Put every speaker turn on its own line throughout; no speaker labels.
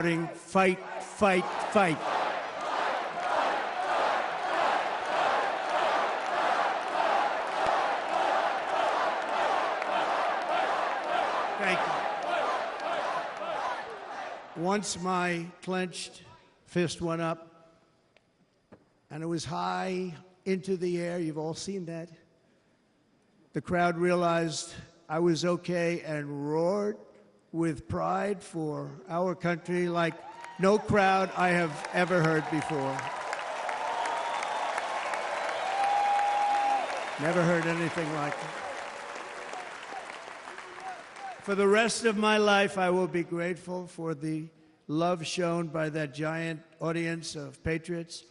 Fight, fight, fight. Thank you. Once my clenched fist went up, and it was high into the air. You've all seen that. The crowd realized I was okay and roared with pride for our country like no crowd I have ever heard before. Never heard anything like it. For the rest of my life, I will be grateful for the love shown by that giant audience of patriots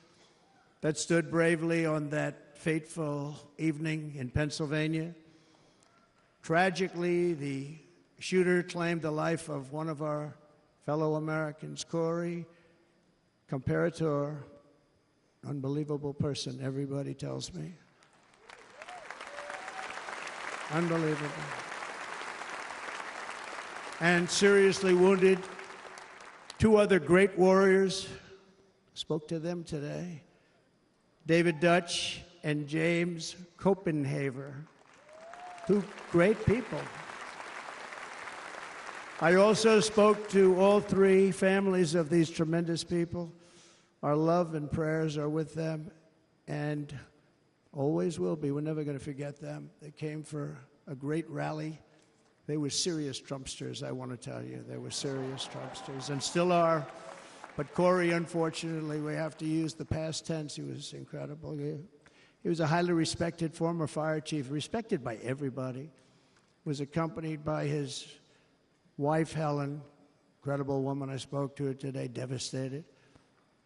that stood bravely on that fateful evening in Pennsylvania. Tragically, the shooter claimed the life of one of our fellow Americans, Corey, comparator, unbelievable person, everybody tells me. Unbelievable. And seriously wounded, two other great warriors, spoke to them today, David Dutch and James Copenhaver, two great people. I also spoke to all three families of these tremendous people. Our love and prayers are with them and always will be. We're never going to forget them. They came for a great rally. They were serious Trumpsters, I want to tell you. They were serious Trumpsters and still are. But Corey, unfortunately, we have to use the past tense. He was incredible. He was a highly respected former fire chief, respected by everybody. Was accompanied by his wife, Helen, incredible woman. I spoke to her today, devastated,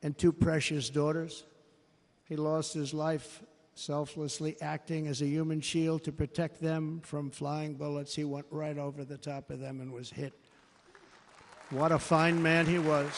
and two precious daughters. He lost his life selflessly acting as a human shield to protect them from flying bullets. He went right over the top of them and was hit. What a fine man he was.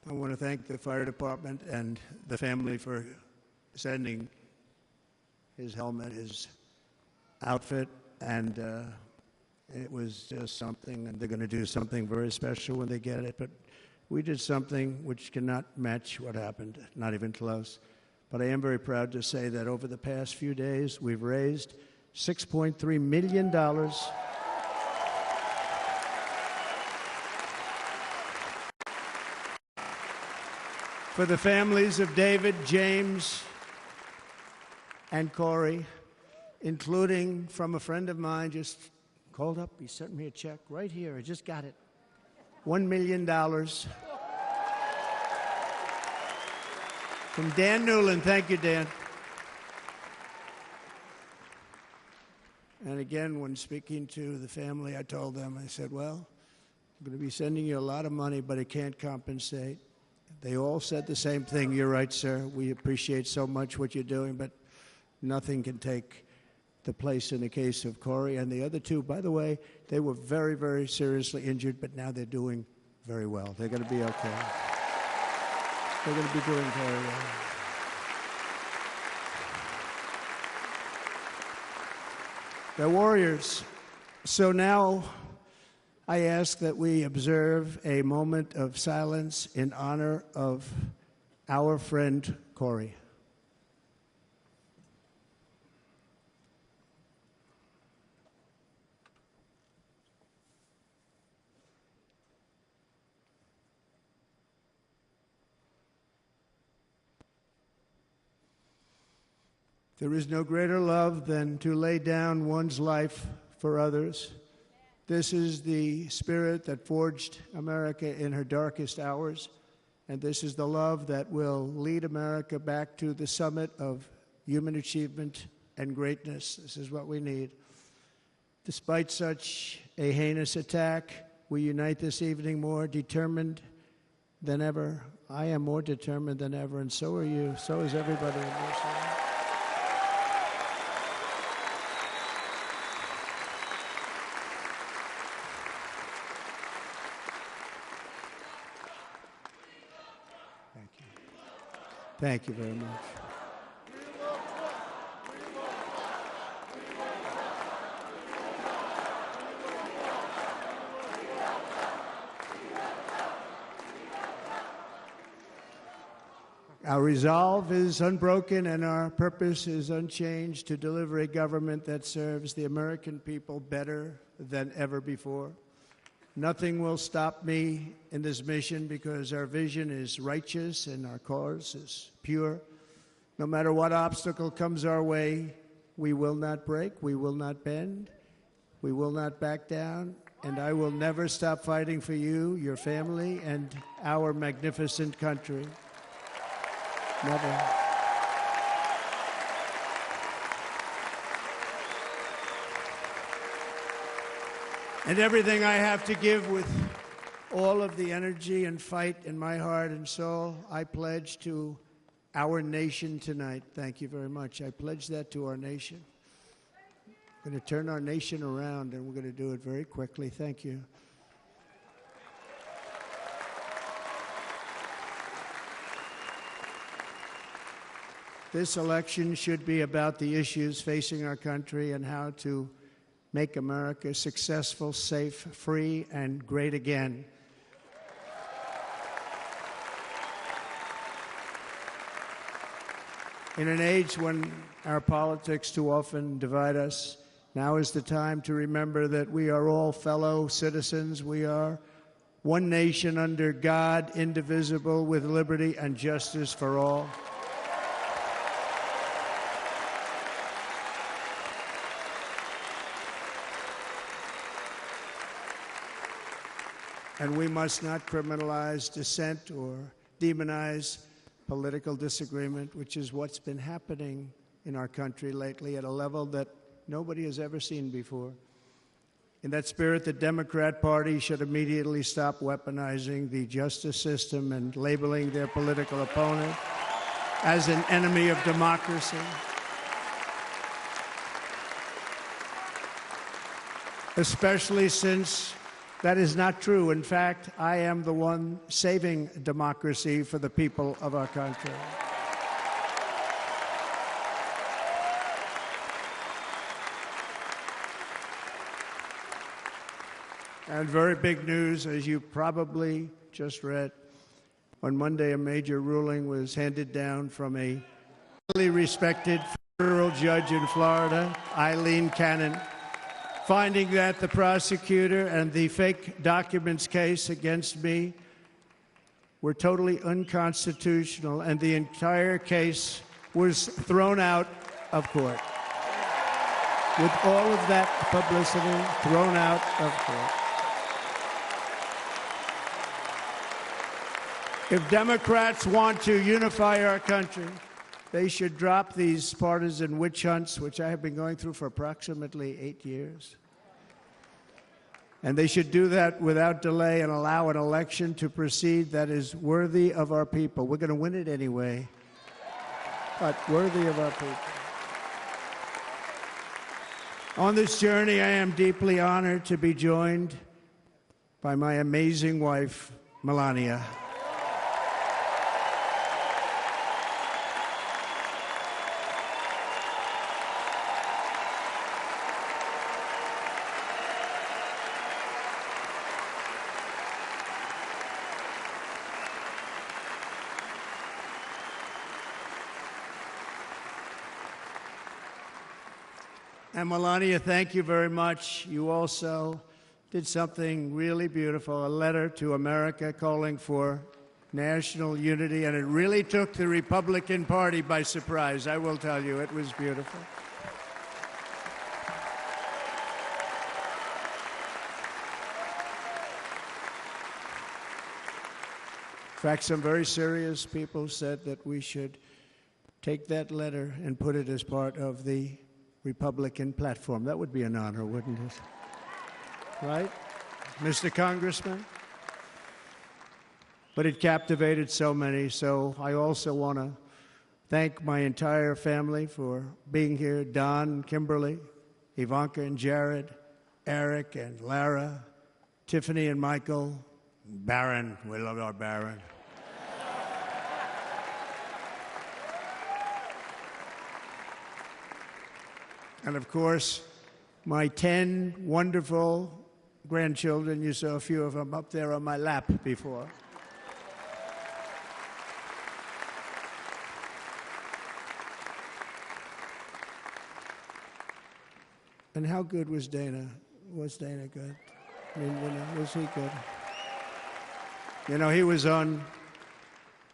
I want to thank the fire department and the family for sending his helmet, his outfit, and it was just something, and they're going to do something very special when they get it. But we did something which cannot match what happened, not even close. But I am very proud to say that over the past few days, we've raised $6.3 million for the families of David, James, and Corey, including from a friend of mine just called up. He sent me a check right here. I just got it. $1 million from Dan Newland. Thank you, Dan. And again, when speaking to the family, I told them, I said, well, I'm going to be sending you a lot of money, but it can't compensate. They all said the same thing. You're right, sir. We appreciate so much what you're doing, but nothing can take the place in the case of Corey. And the other two, by the way, they were very, very seriously injured, but now they're doing very well. They're going to be okay. They're going to be doing very well. They're warriors. So now I ask that we observe a moment of silence in honor of our friend Corey. There is no greater love than to lay down one's life for others. This is the spirit that forged America in her darkest hours, and this is the love that will lead America back to the summit of human achievement and greatness. This is what we need. Despite such a heinous attack, we unite this evening more determined than ever. I am more determined than ever, and so are you. So is everybody in this room. Thank you. Thank you very much. Our resolve is unbroken and our purpose is unchanged to deliver a government that serves the American people better than ever before. Nothing will stop me in this mission because our vision is righteous and our cause is pure. No matter what obstacle comes our way, we will not break, we will not bend, we will not back down, and I will never stop fighting for you, your family, and our magnificent country. Never. And everything I have to give with all of the energy and fight in my heart and soul, I pledge to our nation tonight. Thank you very much. I pledge that to our nation. We're going to turn our nation around, and we're going to do it very quickly. Thank you. This election should be about the issues facing our country and how to make America successful, safe, free, and great again. In an age when our politics too often divide us, now is the time to remember that we are all fellow citizens. We are one nation under God, indivisible, with liberty and justice for all. And we must not criminalize dissent or demonize political disagreement, which is what's been happening in our country lately at a level that nobody has ever seen before. In that spirit, the Democrat Party should immediately stop weaponizing the justice system and labeling their political opponent as an enemy of democracy. Especially since that is not true. In fact, I am the one saving democracy for the people of our country. And very big news, as you probably just read, on Monday a major ruling was handed down from a highly respected federal judge in Florida, Eileen Cannon, finding that the prosecutor and the fake documents case against me were totally unconstitutional, and the entire case was thrown out of court. With all of that publicity, thrown out of court. If Democrats want to unify our country, they should drop these partisan witch hunts, which I have been going through for approximately 8 years. And they should do that without delay and allow an election to proceed that is worthy of our people. We're going to win it anyway, but worthy of our people. On this journey, I am deeply honored to be joined by my amazing wife, Melania. And Melania, thank you very much. You also did something really beautiful, a letter to America calling for national unity, and it really took the Republican Party by surprise. I will tell you, it was beautiful. fact, some very serious people said that we should take that letter and put it as part of the Republican platform. That would be an honor, wouldn't it? Right, Mr. Congressman? But it captivated so many, so I also want to thank my entire family for being here, Don, Kimberly, Ivanka and Jared, Eric and Lara, Tiffany and Michael, Barron. We love our Barron. And of course, my 10 wonderful grandchildren. You saw a few of them up there on my lap before. And how good was Dana? Was Dana good? I mean, was he good? He was on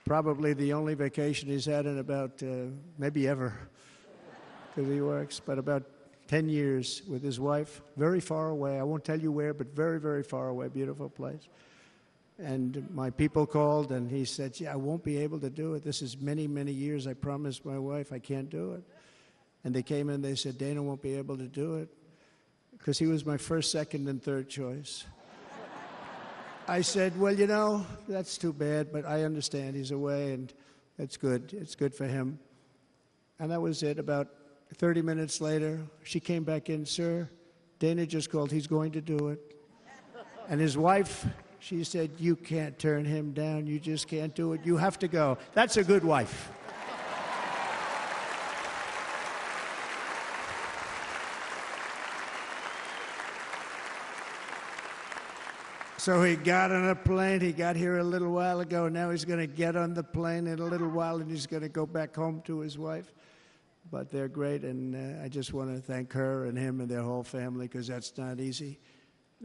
probably the only vacation he's had in about, maybe ever, because he works, but about 10 years with his wife, very far away. I won't tell you where, but very, very far away, beautiful place. And my people called, and he said, I won't be able to do it. This is many, many years. I promised my wife I can't do it. And they came in, they said, Dana won't be able to do it, because he was my first, second, and third choice. I said, well, that's too bad, but I understand he's away, and that's good. It's good for him. And that was it. About 30 minutes later, she came back in, sir, Dana just called. He's going to do it. And his wife, she said, you can't turn him down. You just can't do it. You have to go. That's a good wife. So he got on a plane. He got here a little while ago. Now he's going to get on the plane in a little while, and he's going to go back home to his wife. But they're great, and I just want to thank her and him and their whole family, because that's not easy.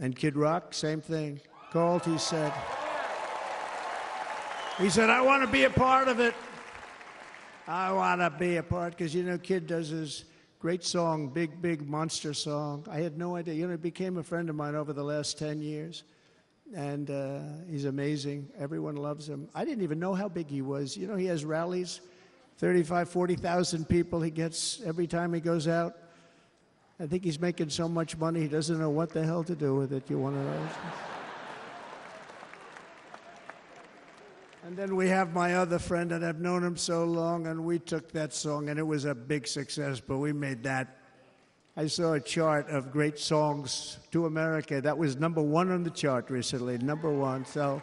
And Kid Rock, same thing. Called, he said, I want to be a part of it. I want to be a part, because, Kid does his great song, Big, Big Monster song. I had no idea. He became a friend of mine over the last 10 years. And he's amazing. Everyone loves him. I didn't even know how big he was. He has rallies, 35,000, 40,000 people he gets every time he goes out. I think he's making so much money, he doesn't know what the hell to do with it. You want to know? And then we have my other friend, and I've known him so long, and we took that song, and it was a big success, but we made that. I saw a chart of great songs to America. That was #1 on the chart recently, #1. So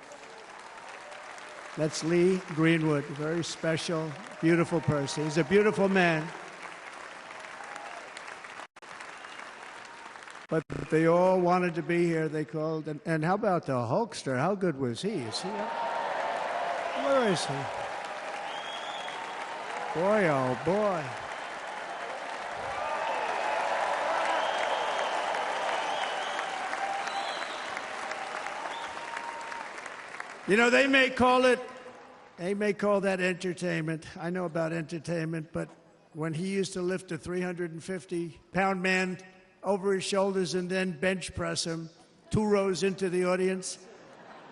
that's Lee Greenwood, a very special, beautiful person. He's a beautiful man. But they all wanted to be here. They called. And how about the Hulkster? How good was he? Is he up? Where is he? Boy, oh boy. They may call that entertainment. I know about entertainment, but when he used to lift a 350-pound man over his shoulders and then bench press him 2 rows into the audience,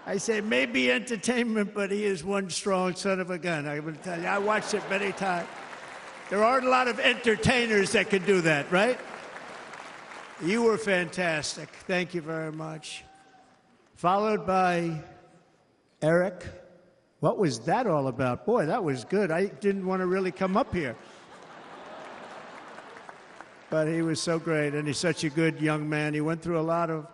I say maybe entertainment, but he is one strong son of a gun. I will tell you, I watched it many times. There aren't a lot of entertainers that can do that, right? You were fantastic. Thank you very much. Followed by Eric. What was that all about? Boy, that was good. I didn't want to really come up here. But he was so great, and he's such a good young man. He went through a lot of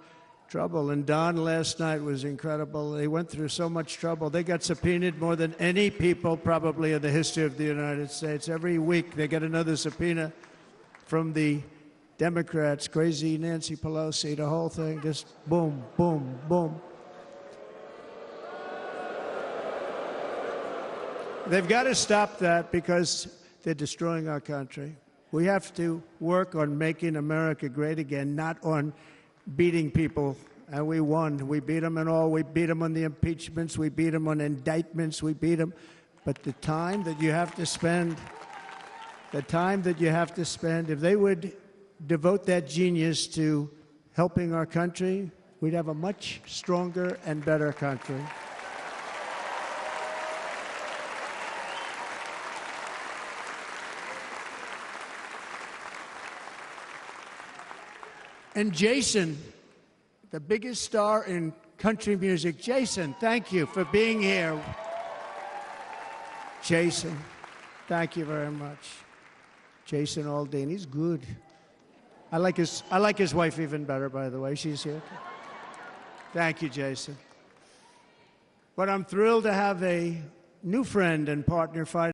trouble, and Don last night was incredible. They went through so much trouble. They got subpoenaed more than any people probably in the history of the United States. Every week they get another subpoena from the Democrats, crazy Nancy Pelosi, the whole thing, just boom, boom, boom. They've got to stop that, because they're destroying our country. We have to work on making America great again, not on beating people. And we won. We beat them and all. We beat them on the impeachments. We beat them on indictments. We beat them. But the time that you have to spend, if they would devote that genius to helping our country, we'd have a much stronger and better country. And Jason, the biggest star in country music. Jason, thank you for being here. Jason, thank you very much. Jason Aldean, he's good. I like his wife even better, by the way. She's here. Thank you, Jason. But I'm thrilled to have a new friend and partner fighting